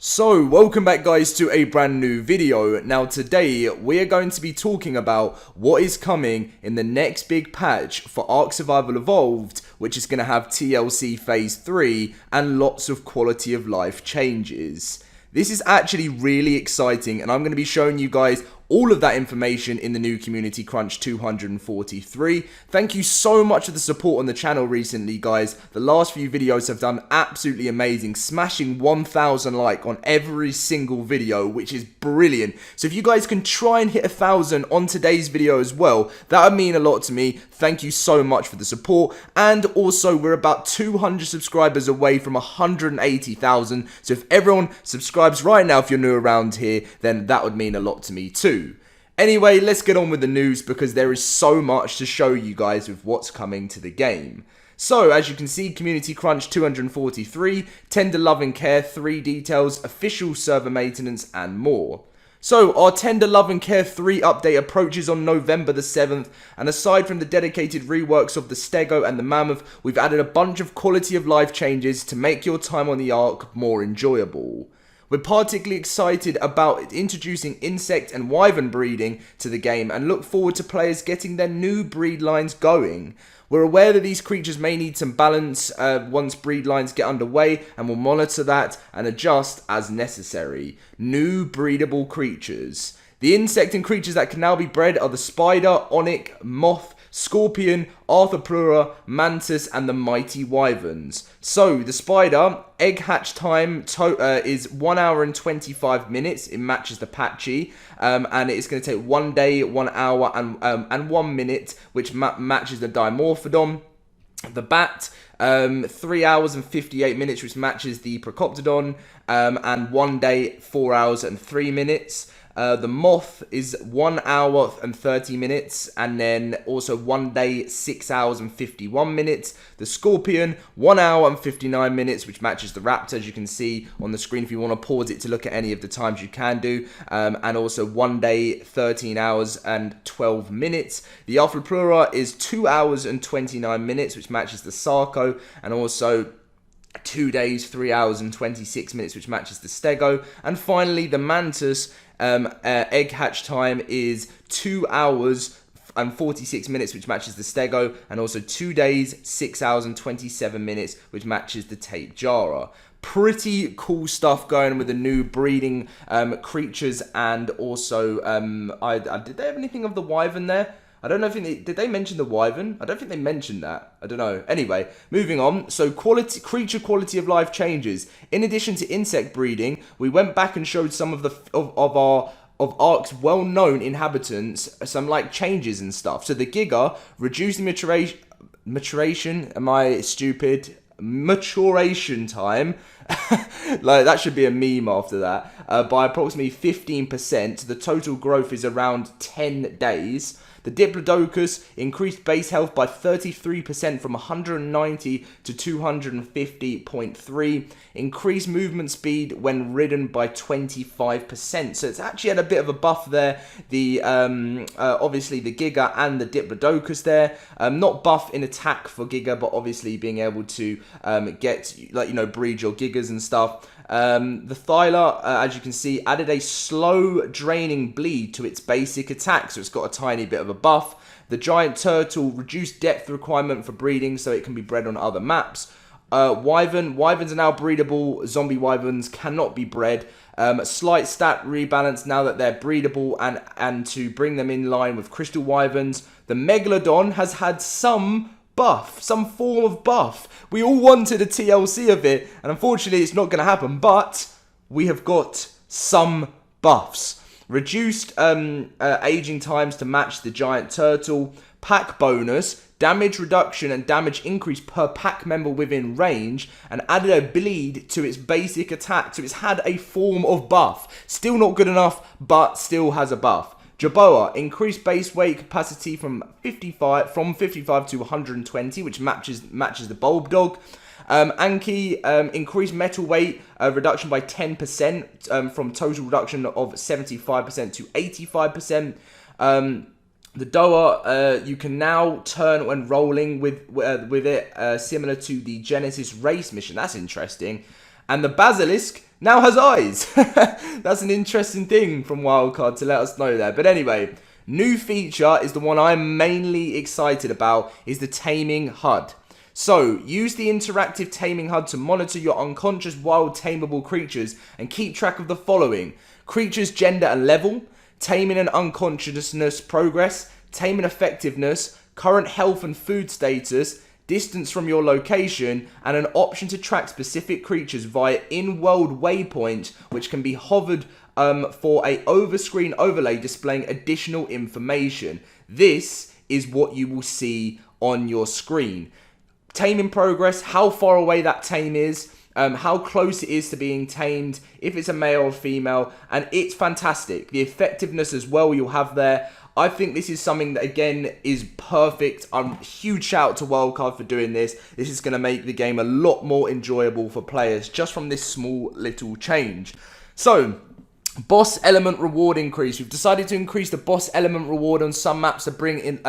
So, welcome back guys to a brand new video. Now today, we are going to be talking about what is coming in the next big patch for ARK Survival Evolved, which is going to have TLC Phase 3 and lots of quality of life changes. This is actually really exciting, and I'm going to be showing you guys all of that information in the new Community Crunch 243. Thank you so much for the support on the channel recently, guys. The last few videos have done absolutely amazing, smashing 1,000 like on every single video, which is brilliant. So if you guys can try and hit 1,000 on today's video as well, that would mean a lot to me. Thank you so much for the support. And also, we're about 200 subscribers away from 180,000. So if everyone subscribes right now, if you're new around here, then that would mean a lot to me too. Anyway, let's get on with the news because there is so much to show you guys with what's coming to the game. So, as you can see, Community Crunch 243, Tender Love and Care 3 details, official server maintenance, and more. So, our Tender Love and Care 3 update approaches on November the 7th, and aside from the dedicated reworks of the Stego and the Mammoth, we've added a bunch of quality of life changes to make your time on the Ark more enjoyable. We're particularly excited about introducing insect and wyvern breeding to the game and look forward to players getting their new breed lines going. We're aware that these creatures may need some balance once breed lines get underway, and we'll monitor that and adjust as necessary. New breedable creatures. The insect and creatures that can now be bred are the spider, onyx, moth, scorpion, arthropleura, mantis, and the mighty wyverns. So, the spider, egg hatch time is 1 hour and 25 minutes. It matches the patchy. And it's going to take 1 day, 1 hour, and 1 minute, which matches the dimorphodon. The bat, 3 hours and 58 minutes, which matches the procoptodon. And 1 day, 4 hours and 3 minutes. The moth is 1 hour and 30 minutes, and then also 1 day, 6 hours and 51 minutes. The scorpion, 1 hour and 59 minutes, which matches the raptor, as you can see on the screen. If you want to pause it to look at any of the times, you can do. And also 1 day, 13 hours and 12 minutes. The arthropleura is 2 hours and 29 minutes, which matches the sarco, and also 2 days, 3 hours and 26 minutes, which matches the stego. And finally, the mantis, egg hatch time is 2 hours and 46 minutes, which matches the stego, and also 2 days, 6 hours and 27 minutes, which matches the tape jara. Pretty cool stuff going with the new breeding creatures, and also did they have anything of the wyvern there? I don't know if did they mention the wyvern? I don't think they mentioned that. I don't know. Anyway, moving on. So creature quality of life changes. In addition to insect breeding, we went back and showed some of ARK's well-known inhabitants some like changes and stuff. So the Giga reduced the maturation. Am I stupid? Maturation time. Like that should be a meme after that. By approximately 15%. The total growth is around 10 days. The Diplodocus increased base health by 33% from 190 to 250.3. Increased movement speed when ridden by 25%. So it's actually had a bit of a buff there. The obviously the Giga and the Diplodocus there. Not buff in attack for Giga, but obviously being able to get, like, you know, breed your Gigas and stuff. The Thyla, as you can see, added a slow draining bleed to its basic attack, so it's got a tiny bit of a buff. The Giant Turtle reduced depth requirement for breeding, so it can be bred on other maps. Wyverns are now breedable. Zombie wyverns cannot be bred. Slight stat rebalance now that they're breedable, and to bring them in line with crystal wyverns. The Megalodon has had some buff, some form of buff. We all wanted a TLC of it, and unfortunately it's not going to happen, but we have got some buffs. Reduced aging times to match the Giant Turtle. Pack bonus, damage reduction and damage increase per pack member within range, and added a bleed to its basic attack, so it's had a form of buff. Still not good enough, but still has a buff. Jerboa increased base weight capacity from 55 to 120, which matches the Bulb Dog. Anki increased metal weight reduction by 10% from total reduction of 75% to 85%. The Doa, you can now turn when rolling with it, similar to the Genesis race mission. That's interesting. And the Basilisk now has eyes. That's an interesting thing from Wildcard to let us know there. But anyway, new feature is the one I'm mainly excited about, is the Taming HUD. So, use the interactive Taming HUD to monitor your unconscious wild tameable creatures and keep track of the following: creatures' gender and level, taming and unconsciousness progress, taming effectiveness, current health and food status, distance from your location, and an option to track specific creatures via in-world waypoints, which can be hovered for a over-screen overlay displaying additional information. This is what you will see on your screen. Taming progress, how far away that tame is, how close it is to being tamed, if it's a male or female, and it's fantastic. The effectiveness as well you'll have there. I think this is something that, again, is perfect. Huge shout out to Wildcard for doing this. This is going to make the game a lot more enjoyable for players just from this small little change. So, boss element reward increase. We've decided to increase the boss element reward on some maps to bring in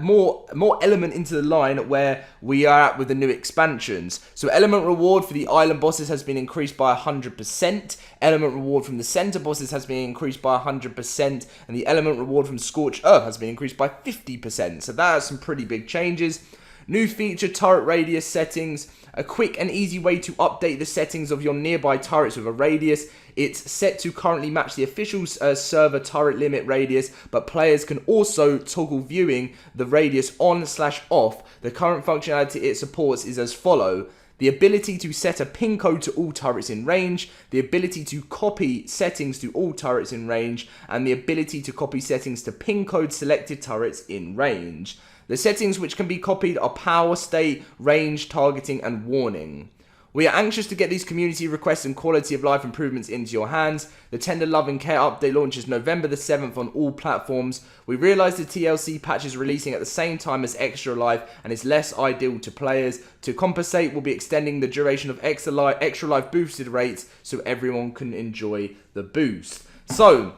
more element into the line where we are at with the new expansions. So element reward for the island bosses has been increased by 100%. Element reward from the center bosses has been increased by 100%, and the element reward from Scorched Earth has been increased by 50%. So that has some pretty big changes. New feature, turret radius settings. A quick and easy way to update the settings of your nearby turrets with a radius. It's set to currently match the official server turret limit radius, but players can also toggle viewing the radius on/off. The current functionality it supports is as follows: the ability to set a pin code to all turrets in range, the ability to copy settings to all turrets in range, and the ability to copy settings to pin code selected turrets in range. The settings which can be copied are power, state, range, targeting, and warning. We are anxious to get these community requests and quality of life improvements into your hands. The Tender Love and Care update launches November the 7th on all platforms. We realise the TLC patch is releasing at the same time as Extra Life and is less ideal to players. To compensate, we'll be extending the duration of Extra Life boosted rates so everyone can enjoy the boost. So,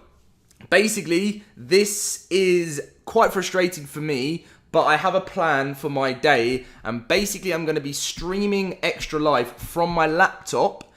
basically, this is quite frustrating for me, but I have a plan for my day, and basically I'm going to be streaming Extra Life from my laptop,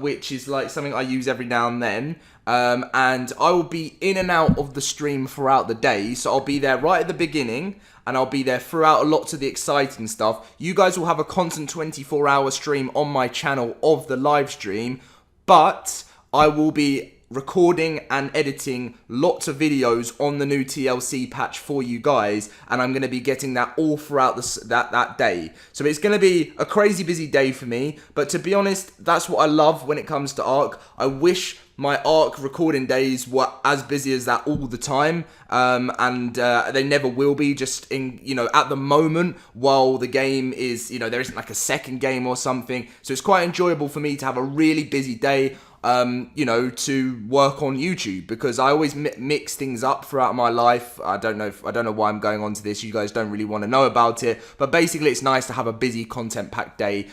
which is like something I use every now and then, and I will be in and out of the stream throughout the day, so I'll be there right at the beginning, and I'll be there throughout lots of the exciting stuff. You guys will have a constant 24-hour stream on my channel of the live stream, but I will be recording and editing lots of videos on the new TLC patch for you guys, and I'm going to be getting that all throughout that day. So it's going to be a crazy busy day for me, but to be honest, that's what I love when it comes to ARK. I wish my ARK recording days were as busy as that all the time, and they never will be, just in, at the moment, while the game is, there isn't like a second game or something. So it's quite enjoyable for me to have a really busy day, to work on YouTube, because I always mix things up throughout my life. I don't know why I'm going on to this. You guys don't really want to know about it, but basically it's nice to have a busy content-packed day,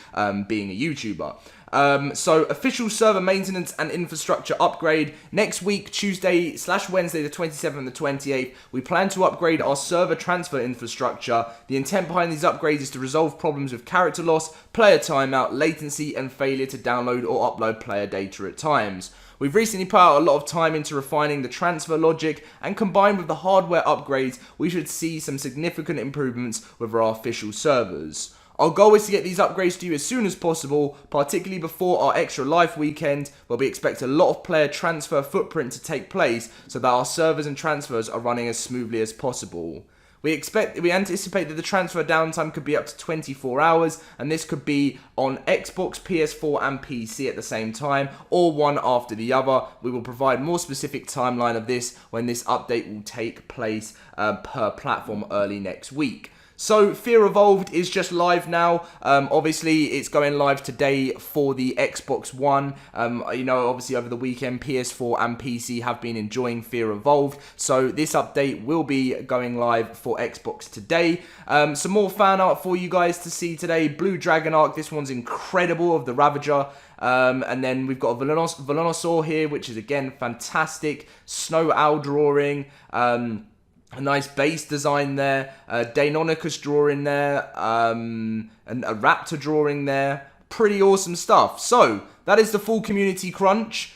being a YouTuber. So official server maintenance and infrastructure upgrade next week, Tuesday/Wednesday the 27th and the 28th. We plan to upgrade our server transfer infrastructure. The intent behind these upgrades is to resolve problems with character loss, player timeout, latency, and failure to download or upload player data at times. We've recently put out a lot of time into refining the transfer logic, and combined with the hardware upgrades, we should see some significant improvements with our official servers. Our goal is to get these upgrades to you as soon as possible, particularly before our Extra Life weekend, where we expect a lot of player transfer footprint to take place so that our servers and transfers are running as smoothly as possible. We anticipate that the transfer downtime could be up to 24 hours, and this could be on Xbox, PS4 and PC at the same time, or one after the other. We will provide more specific timeline of this when this update will take place per platform early next week. So, Fear Evolved is just live now. Obviously, it's going live today for the Xbox One. Obviously, over the weekend, PS4 and PC have been enjoying Fear Evolved. So, this update will be going live for Xbox today. Some more fan art for you guys to see today. Blue Dragon Arc, this one's incredible, of the Ravager. And then we've got a Velonosaur here, which is, again, fantastic. Snow Owl drawing. A nice base design there, Deinonychus drawing there, and a raptor drawing there. pretty awesome stuff. So, that is the full community crunch.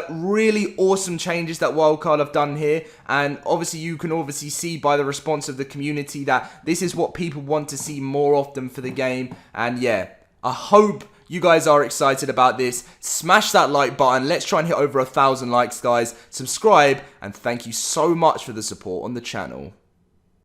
Really awesome changes that Wildcard have done here, and obviously you can obviously see by the response of the community that this is what people want to see more often for the game. And yeah, I hope you guys are excited about this. Smash that like button. Let's try and hit over 1,000 likes, guys. Subscribe, and thank you so much for the support on the channel.